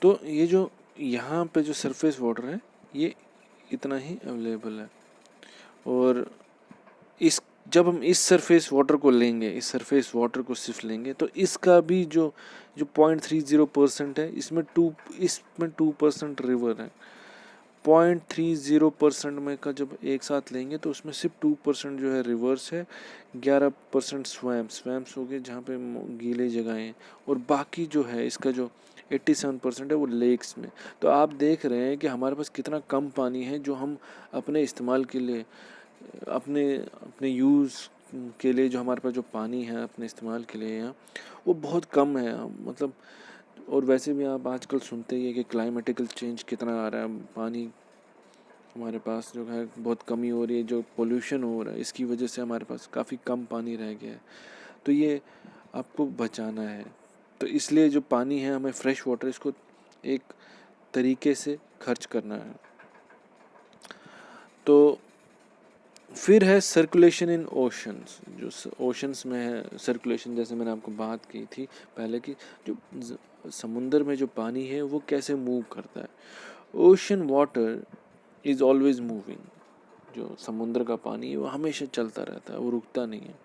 तो ये जो यहाँ पे जो सरफेस वाटर है ये इतना ही अवेलेबल है। और इस जब हम इस सरफेस वाटर को लेंगे, इस सरफेस वाटर को सिर्फ लेंगे, तो इसका भी जो जो 0.30% है, इसमें 2% रिवर है। 0.30% में का जब एक साथ लेंगे तो उसमें सिर्फ 2% जो है रिवर्स है, 11% स्वैम्प्स हो गए जहाँ पे गीले जगहें हैं, और बाकी जो है इसका जो 87% है वो लेक्स में। तो आप देख रहे हैं कि हमारे पास कितना कम पानी है जो हम अपने इस्तेमाल के लिए, अपने अपने यूज़ के लिए, जो हमारे पास जो पानी है अपने इस्तेमाल के लिए यहाँ, वो बहुत कम है मतलब। और वैसे भी आप आजकल सुनते ही है कि क्लाइमेटिकल चेंज कितना आ रहा है, पानी हमारे पास जो है बहुत कमी हो रही है, जो पोल्यूशन हो रहा है इसकी वजह से हमारे पास काफ़ी कम पानी रह गया है। तो ये आपको बचाना है। तो इसलिए जो पानी है हमें फ्रेश वाटर, इसको एक तरीके से खर्च करना है। तो फिर है सर्कुलेशन इन ओशंस। जो ओशंस में है सर्कुलेशन, जैसे मैंने आपको बात की थी पहले कि जो समुंदर में जो पानी है वो कैसे मूव करता है। Ocean water is always moving. जो समुद्र का पानी है वो हमेशा चलता रहता है, वो रुकता नहीं है।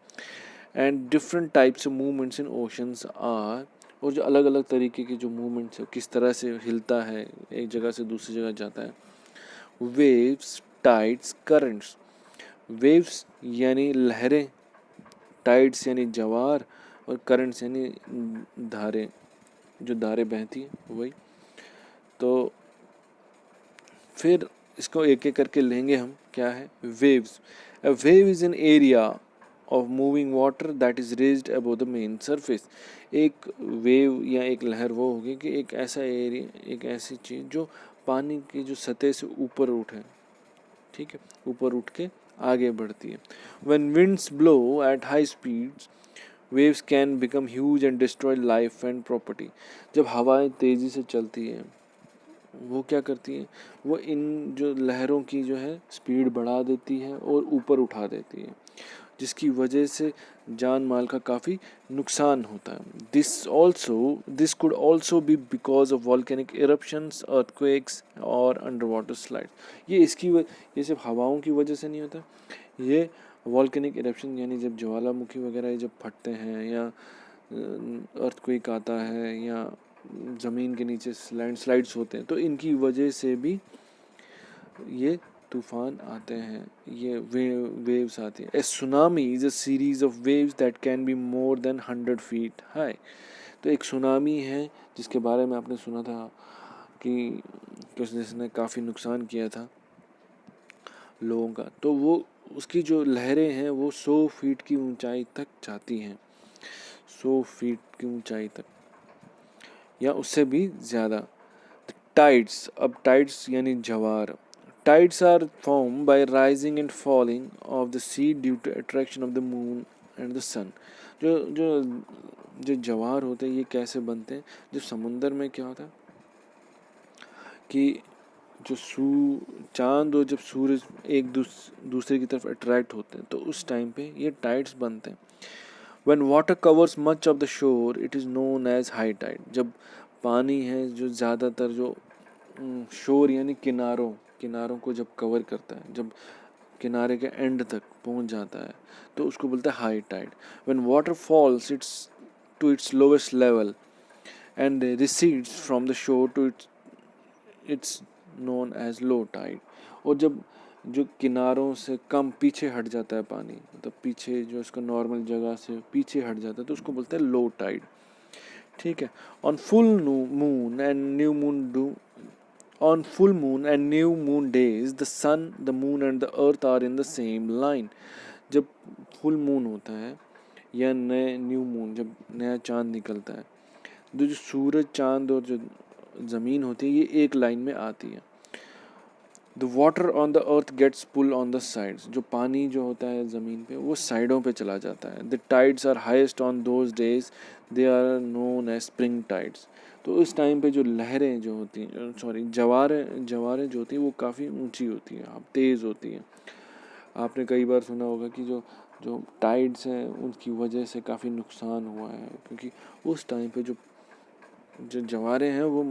And different types of movements in oceans are, और जो अलग अलग तरीके के जो मूवमेंट्स है, किस तरह से हिलता है, एक जगह से दूसरी जगह जाता है। Waves, tides, currents. वेव्स यानी लहरें, टाइड्स यानी जवार, और करंट्स यानी धारें, जो धारें बहती हैं वही। तो फिर इसको एक एक करके लेंगे हम। क्या है waves? A wave is an area of moving water that is raised above the main surface. एक वेव या एक लहर वो होगी कि एक ऐसा एरिया, एक ऐसी चीज़ जो पानी की जो सतह से ऊपर उठे, ठीक है, ऊपर उठ के आगे बढ़ती है। When winds blow at high speeds, waves can become huge and destroy life and property. जब हवाएं तेज़ी से चलती हैं वो क्या करती हैं, वो इन जो लहरों की जो है स्पीड बढ़ा देती है और ऊपर उठा देती है, जिसकी वजह से जान माल का काफ़ी नुकसान होता है। This could also be because of volcanic eruptions, earthquakes और अंडर वाटर स्लाइड। ये सिर्फ हवाओं की वजह से नहीं होता, ये वॉल्केनिक इरप्शन यानी जब ज्वालामुखी वगैरह जब फटते हैं, या अर्थक्वेक आता है, या ज़मीन के नीचे लैंडस्लाइड्स होते हैं, तो इनकी वजह से भी ये तूफान आते हैं, ये वेव्स आती हैं। A tsunami is a series of waves that can be more than 100 feet high. तो एक सुनामी है जिसके बारे में आपने सुना था कि जिसने काफ़ी नुकसान किया था लोगों का। तो वो उसकी जो लहरें हैं वो 100 फीट की ऊंचाई तक जाती हैं, 100 फीट की ऊंचाई तक या उससे भी ज़्यादा। टाइड्स, अब टाइड्स यानी जवार। Tides are form by rising and falling of the sea due to attraction of the moon and the sun. जो जो जो जवार होते हैं ये कैसे बनते हैं, जब समुंदर में क्या होता है कि जो चांद और जब सूरज एक दूसरे की तरफ अट्रैक्ट होते हैं तो उस टाइम पे ये टाइड्स बनते हैं। When water covers much of the shore, it is known as high tide. जब पानी है जो ज़्यादातर जो शोर यानी किनारों को जब कवर करता है, जब किनारे के एंड तक पहुंच जाता है, तो उसको बोलते हैं high tide. When water falls to its lowest level and recedes from the shore to it's known as low tide। और जब जो किनारों से कम पीछे हट जाता है पानी, मतलब पीछे जो इसका नॉर्मल जगह से पीछे हट जाता है, तो उसको बोलते हैं लो टाइड, ठीक है। On full moon and new moon do On full moon and new moon days, the sun, the moon and the earth are in the same line। जब फुल मून होता है या नए न्यू मून, जब नया चांद निकलता है, तो जो सूरज, चांद और जो ज़मीन होती है ये एक लाइन में आती है। The water on the earth gets pull on the sides. जो पानी जो होता है ज़मीन पे वो साइडों पे चला जाता है। The tides are highest on those days, they are known as spring tides. तो उस टाइम पे जो लहरें जो होती हैं, जवारें जो होती हैं वो काफ़ी ऊंची होती हैं, अब तेज़ होती हैं। आपने कई बार सुना होगा कि जो जो टाइड्स हैं उनकी वजह से काफ़ी नुकसान हुआ है, क्योंकि उस टाइम पे जो जो जवारें हैं वो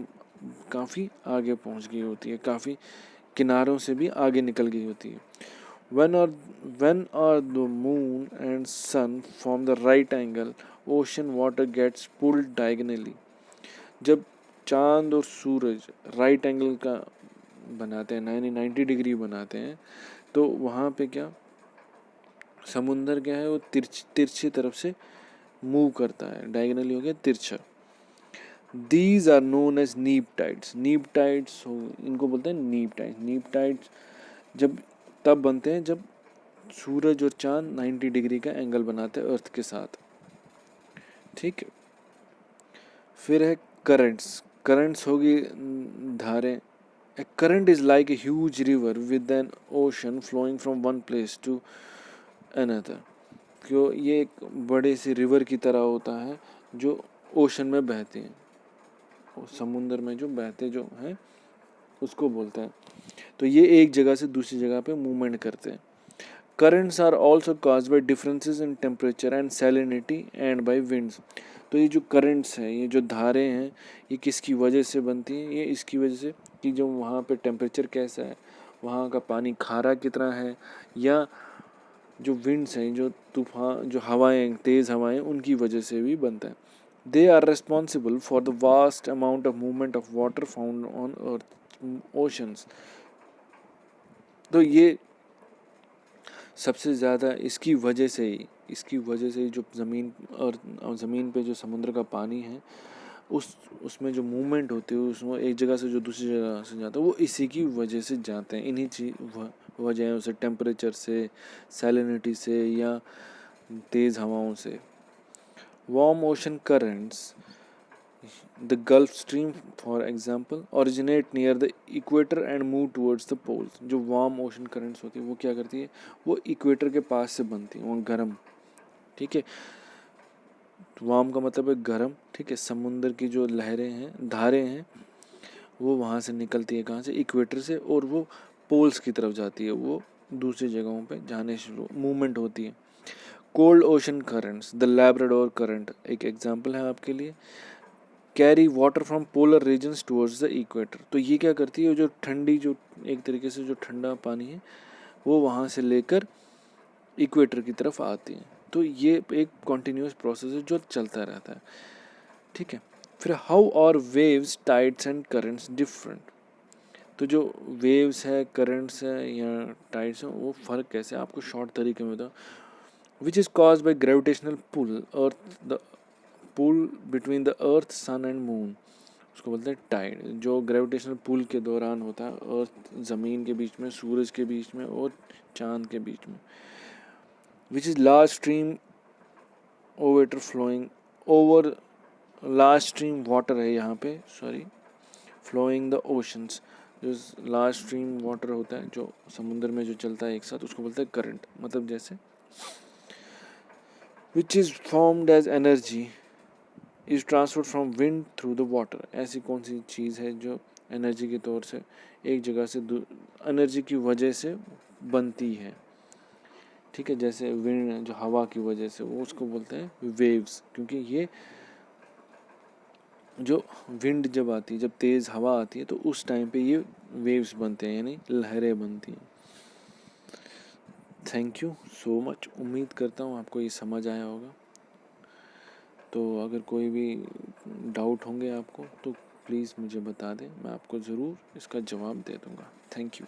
काफ़ी आगे पहुंच गई होती है, काफ़ी किनारों से भी आगे निकल गई होती है। When are when are the moon and sun form the right angle, ocean water gets pulled diagonally. जब चांद और सूरज राइट एंगल का बनाते हैं, 90 डिग्री बनाते हैं, तो वहाँ पे क्या समुंदर क्या है, वो तिरछी तरफ से मूव करता है। डायगनली हो गया तिरछा। दीज आर नोन एज नीप टाइड्स। नीप टाइड्स इनको बोलते हैं नीप टाइड्स। नीप टाइड्स जब तब बनते हैं जब सूरज और चांद 90 डिग्री का एंगल बनाते हैं अर्थ के साथ। ठीक है, फिर है करंट्स। करंट्स होगी धारें। A current is like a huge river with an ocean flowing from one place to another. क्यों, ये एक बड़े से रिवर की तरह होता है जो ओशन में बहते हैं, समुंदर में जो बहते जो हैं उसको बोलते हैं। तो ये एक जगह से दूसरी जगह पे मूवमेंट करते हैं। Currents are also caused by differences in temperature and salinity and by winds. तो ये जो करंट्स हैं, ये जो धारें हैं, ये किसकी वजह से बनती हैं? ये इसकी वजह से कि जो वहाँ पे टेम्परेचर कैसा है, वहाँ का पानी खारा कितना है, या जो विंड्स हैं, जो तूफान, जो हवाएं, तेज़ हवाएं, उनकी वजह से भी बनता है। They are responsible for the vast amount of movement of water found on earth oceans. तो ये सबसे ज़्यादा इसकी वजह से ही जो ज़मीन पे जो समुद्र का पानी है, उसमें जो मूवमेंट होती है, उसमें एक जगह से जो दूसरी जगह से जाता है, वो इसी की वजह से जाते हैं। इन्हीं वजहों से, टेम्परेचर से, सैलिनिटी से, या तेज़ हवाओं से। Warm ocean currents, the Gulf Stream for example, originate near the equator and move towards the poles. जो वार्म ओशन करंट्स होती है वो क्या करती है, वो इक्वेटर के पास से बनती है, वो गर्म। ठीक है, वार्म का मतलब है गर्म। ठीक है, समुंदर की जो लहरें हैं, धारें हैं, वो वहाँ से निकलती है, कहाँ से, इक्वेटर से, और वो पोल्स की तरफ जाती है, वो दूसरी जगहों पे जाने शुरू मूवमेंट होती है। Cold ocean currents, the Labrador current एक एग्जांपल है आपके लिए। Carry water from polar regions towards the equator. तो ये क्या करती है, जो ठंडी, जो एक तरीके से जो ठंडा पानी है, वो वहाँ से लेकर इक्वेटर की तरफ आती है। तो ये एक कॉन्टीन्यूस प्रोसेस है जो चलता रहता है। ठीक है, फिर how are waves, tides and currents different. तो जो वेव्स है, करंट्स है या टाइड्स हैं, वो फ़र्क कैसे, आपको शॉर्ट तरीके में बताओ। Which is caused by gravitational pull, earth the pull between the earth, sun and moon, उसको बोलते हैं टाइड। जो ग्रेविटेशनल पुल के दौरान होता है अर्थ, ज़मीन के बीच में, सूरज के बीच में और चांद के बीच में। Which is large stream water flowing over, large stream water है यहाँ पे, सॉरी, फ्लोइंग द ओशंस। जो लार्ज स्ट्रीम वाटर होता है जो समुद्र में जो चलता है एक साथ, उसको बोलते हैं करंट। मतलब जैसे which is formed as energy is transferred from wind through the water. ऐसी कौन सी चीज़ है जो एनर्जी के तौर से एक जगह से एनर्जी की वजह से बनती है। ठीक है, जैसे विंड, जो हवा की वजह से, वो उसको बोलते हैं वेव्स। क्योंकि ये जो विंड जब आती है, जब तेज़ हवा आती है, तो उस टाइम पे ये वेव्स बनते हैं, यानी लहरें बनती हैं। Thank you so much. उम्मीद करता हूँ आपको ये समझ आया होगा। तो अगर कोई भी डाउट होंगे आपको, तो प्लीज़ मुझे बता दें, मैं आपको ज़रूर इसका जवाब दे दूँगा। Thank you.